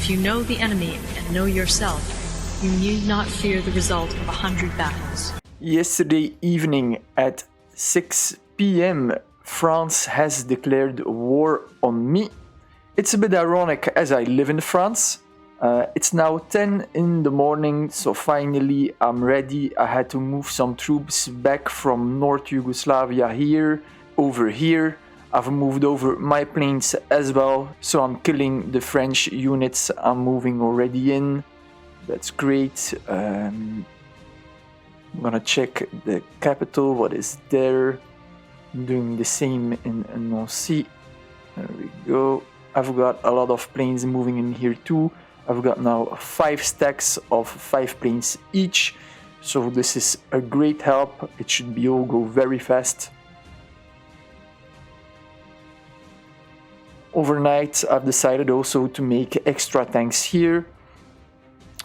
If you know the enemy and know yourself, you need not fear the result of 100 battles. Yesterday evening at 6 p.m. France has declared war on me. It's a bit ironic as I live in France. It's now 10 in the morning, so finally I'm ready. I had to move some troops back from North Yugoslavia over here. I've moved over my planes as well, so I'm killing the French units I'm moving already in. That's great. I'm gonna check the capital, what is there. I'm doing the same in Nancy. There we go. I've got a lot of planes moving in here too. I've got now 5 stacks of 5 planes each, so this is a great help. It should be all go very fast. Overnight I've decided also to make extra tanks here.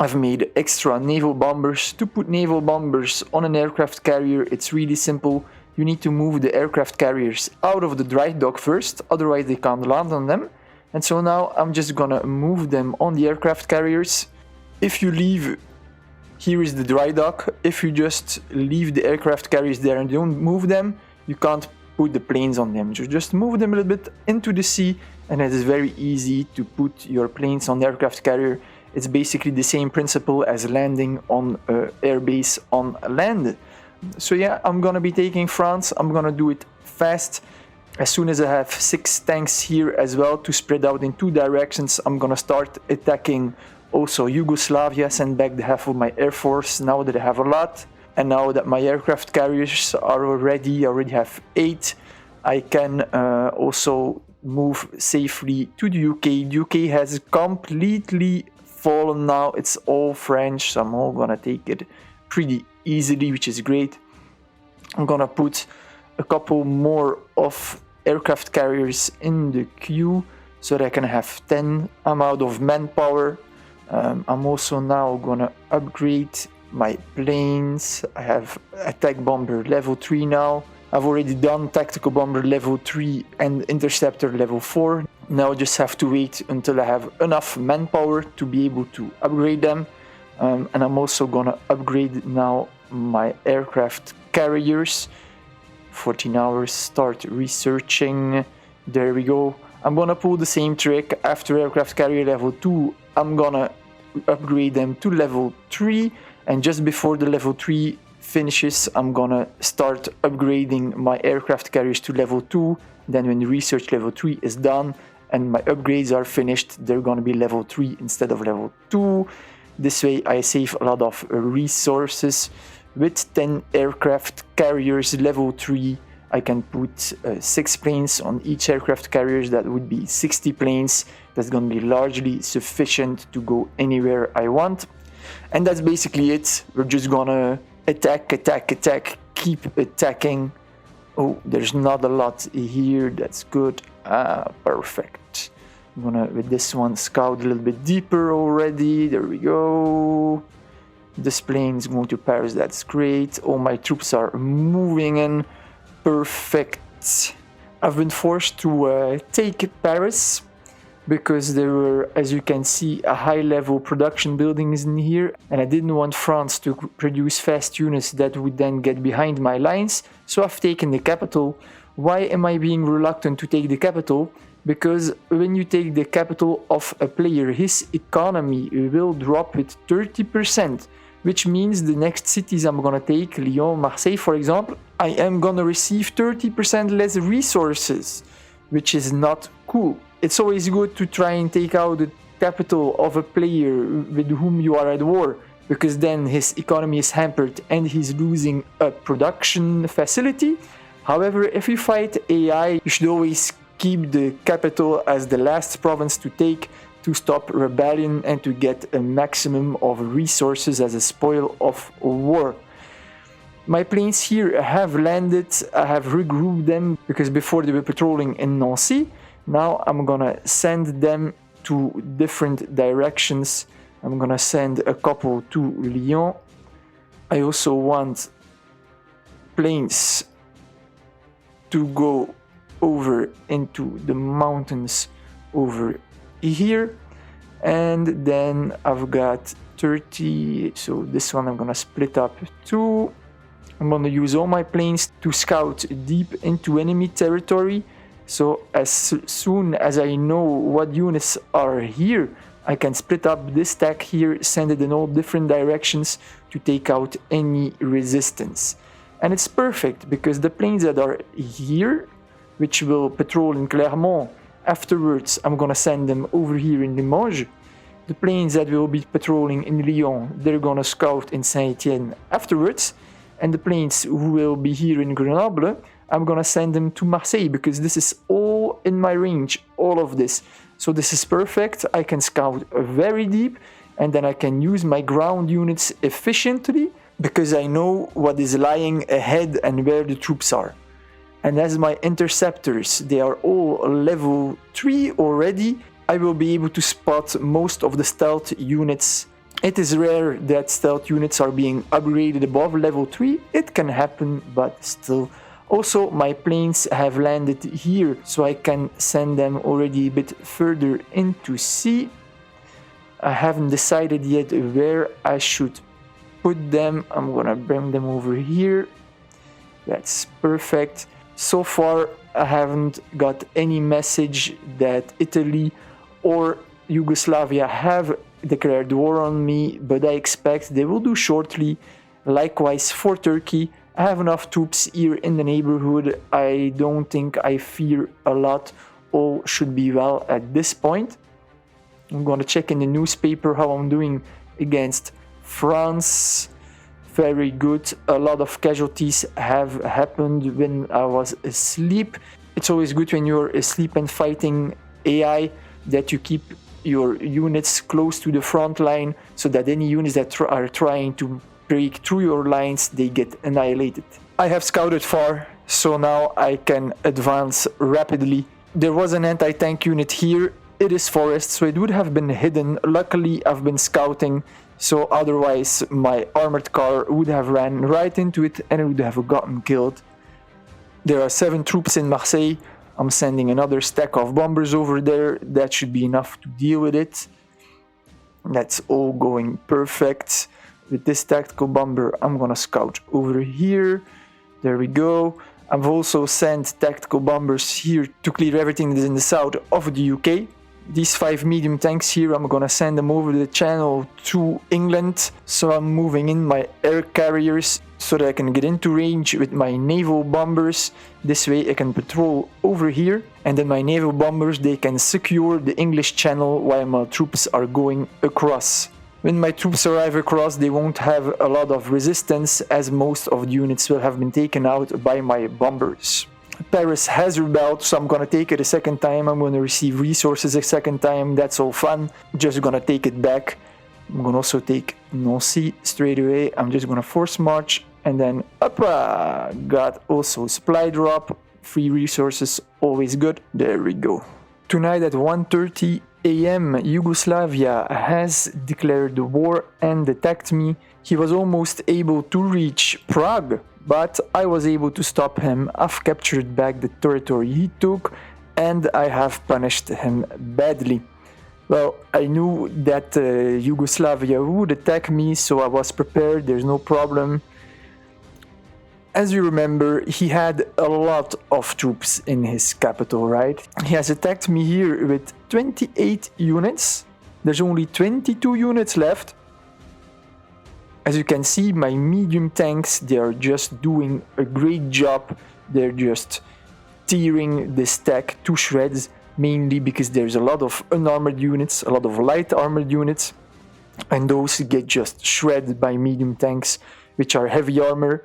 I've made extra naval bombers. To put naval bombers on an aircraft carrier, it's really simple. You need to move the aircraft carriers out of the dry dock first, otherwise they can't land on them. And so now I'm just gonna move them on the aircraft carriers. If you leave, here is the dry dock. If you just leave the aircraft carriers there and don't move them, you can't put the planes on them. You just move them a little bit into the sea, and it is very easy to put your planes on the aircraft carrier. It's basically the same principle as landing on an airbase on land. So yeah, I'm gonna be taking France. I'm gonna do it fast. As soon as I have 6 tanks here as well to spread out in 2 directions, I'm gonna start attacking also Yugoslavia, send back the half of my air force now that I have a lot. And now that my aircraft carriers are already, I already have 8, I can also move safely to the UK. The UK has completely fallen now. It's all French, so I'm all gonna take it pretty easily, which is great. I'm gonna put a couple more of aircraft carriers in the queue so that I can have 10. I'm out of manpower. I'm also now gonna upgrade my planes. I have attack bomber level 3 now. I've already done tactical bomber level 3 and interceptor level 4. Now I just have to wait until I have enough manpower to be able to upgrade them. And I'm also gonna upgrade now my aircraft carriers. 14 hours, start researching. There we go. I'm gonna pull the same trick. After aircraft carrier level 2, I'm gonna upgrade them to level 3. And just before the level 3 finishes, I'm gonna start upgrading my aircraft carriers to level 2. Then when the research level 3 is done and my upgrades are finished, they're gonna be level 3 instead of level 2. This way I save a lot of resources. With 10 aircraft carriers level 3, I can put 6 planes on each aircraft carriers. That would be 60 planes. That's gonna be largely sufficient to go anywhere I want. And that's basically it. We're just gonna attack, attack, attack, keep attacking. Oh, there's not a lot here. That's good. Perfect. I'm gonna, with this one, scout a little bit deeper already. There we go. This plane is going to Paris. That's great. All my troops are moving in. Perfect. I've been forced to take Paris because there were, as you can see, a high-level production buildings in here, and I didn't want France to produce fast units that would then get behind my lines, so I've taken the capital. Why am I being reluctant to take the capital? Because when you take the capital of a player, his economy will drop with 30%, which means the next cities I'm gonna take, Lyon, Marseille for example, I am gonna receive 30% less resources, which is not cool. It's always good to try and take out the capital of a player with whom you are at war, because then his economy is hampered and he's losing a production facility. However, if you fight AI, you should always keep the capital as the last province to take to stop rebellion and to get a maximum of resources as a spoil of war. My planes here have landed. I have regrouped them because before they were patrolling in Nancy. Now I'm gonna send them to different directions. I'm gonna send a couple to Lyon. I also want planes to go over into the mountains over here. And then I've got 30, so this one I'm gonna split up too. I'm gonna use all my planes to scout deep into enemy territory. So as soon as I know what units are here, I can split up this stack here, send it in all different directions to take out any resistance. And it's perfect because the planes that are here, which will patrol in Clermont, afterwards I'm gonna send them over here in Limoges. The planes that will be patrolling in Lyon, they're gonna scout in Saint-Étienne afterwards. And the planes who will be here in Grenoble, I'm gonna send them to Marseille because this is all in my range, all of this. So this is perfect. I can scout very deep and then I can use my ground units efficiently because I know what is lying ahead and where the troops are. And as my interceptors, they are all level 3 already, I will be able to spot most of the stealth units. It is rare that stealth units are being upgraded above level 3, it can happen, but still. Also, my planes have landed here, so I can send them already a bit further into sea. I haven't decided yet where I should put them. I'm gonna bring them over here. That's perfect. So far, I haven't got any message that Italy or Yugoslavia have declared war on me, but I expect they will do shortly. Likewise for Turkey, I have enough troops here in the neighborhood. I don't think I fear a lot. All should be well at this point. I'm gonna check in the newspaper how I'm doing against France. Very good. A lot of casualties have happened when I was asleep. It's always good when you're asleep and fighting AI that you keep your units close to the front line so that any units that are trying to break through your lines, they get annihilated. I have scouted far, so now I can advance rapidly. There was an anti-tank unit here. It is forest, so it would have been hidden. Luckily, I've been scouting, so otherwise my armored car would have ran right into it and it would have gotten killed. There are 7 troops in Marseille. I'm sending another stack of bombers over there. That should be enough to deal with it. That's all going perfect. With this tactical bomber, I'm gonna scout over here. There we go. I've also sent tactical bombers here to clear everything that is in the south of the UK. These 5 medium tanks here, I'm gonna send them over the channel to England. So I'm moving in my air carriers so that I can get into range with my naval bombers. This way I can patrol over here, and then my naval bombers, they can secure the English channel while my troops are going across. When my troops arrive across, they won't have a lot of resistance as most of the units will have been taken out by my bombers. Paris has rebelled, so I'm gonna take it a second time. I'm gonna receive resources a second time. That's all fun. Just gonna take it back. I'm gonna also take Nancy straight away. I'm just gonna force march and then got also supply drop. Free resources, always good. There we go. Tonight at 1:30 AM, Yugoslavia has declared war and attacked me. He was almost able to reach Prague, but I was able to stop him. I've captured back the territory he took, and I have punished him badly. Well, I knew that Yugoslavia would attack me, so I was prepared, there's no problem. As you remember, he had a lot of troops in his capital, right? He has attacked me here with 28 units. There's only 22 units left. As you can see, my medium tanks, they are just doing a great job. They're just tearing the stack to shreds, mainly because there's a lot of unarmored units, a lot of light armored units, and those get just shredded by medium tanks, which are heavy armor.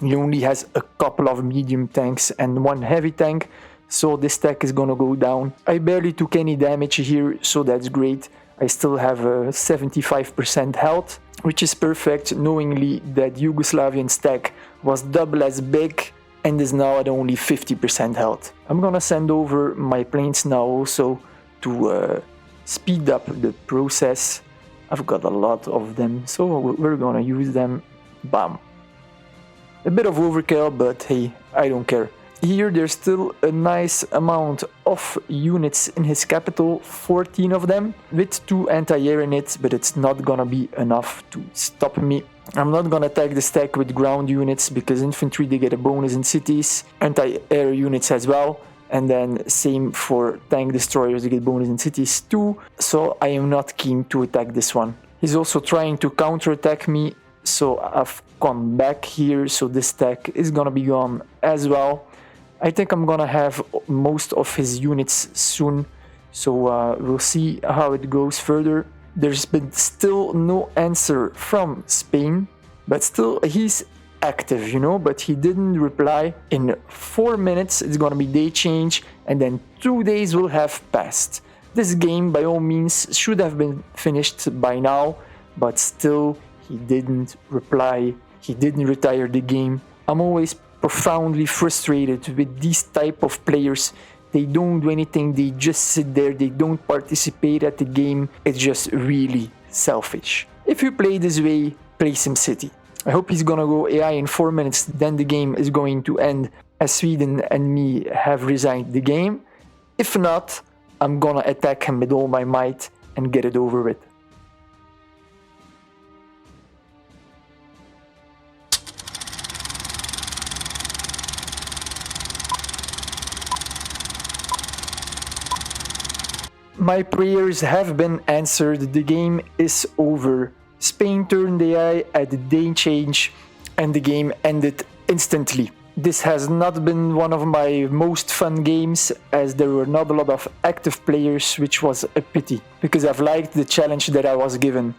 He only has a couple of medium tanks and 1 heavy tank, so this stack is gonna go down. I barely took any damage here, so that's great. I still have 75% health, which is perfect, knowingly that Yugoslavian stack was double as big and is now at only 50% health. I'm gonna send over my planes now also to speed up the process. I've got a lot of them, so we're gonna use them. Bam. A bit of overkill, but hey, I don't care. Here there's still a nice amount of units in his capital, 14 of them, with 2 anti-air in it, but it's not gonna be enough to stop me. I'm not gonna attack the stack with ground units because infantry, they get a bonus in cities, anti-air units as well, and then same for tank destroyers, they get bonus in cities too, so I am not keen to attack this one. He's also trying to counterattack me, so I've gone back here, so this stack is gonna be gone as well. I think I'm gonna have most of his units soon, so we'll see how it goes further. There's been still no answer from Spain, but still he's active, you know, but he didn't reply. In 4 minutes it's gonna be day change, and then 2 days will have passed. This game by all means should have been finished by now, but still he didn't reply, he didn't retire the game. I'm always profoundly frustrated with these type of players. They don't do anything, they just sit there, they don't participate at the game. It's just really selfish. If you play this way, play SimCity. I hope he's gonna go AI in 4 minutes, then the game is going to end as Sweden and me have resigned the game. If not, I'm gonna attack him with all my might and get it over with. My prayers have been answered, the game is over. Spain turned AI at the day change and the game ended instantly. This has not been one of my most fun games, as there were not a lot of active players, which was a pity, because I've liked the challenge that I was given.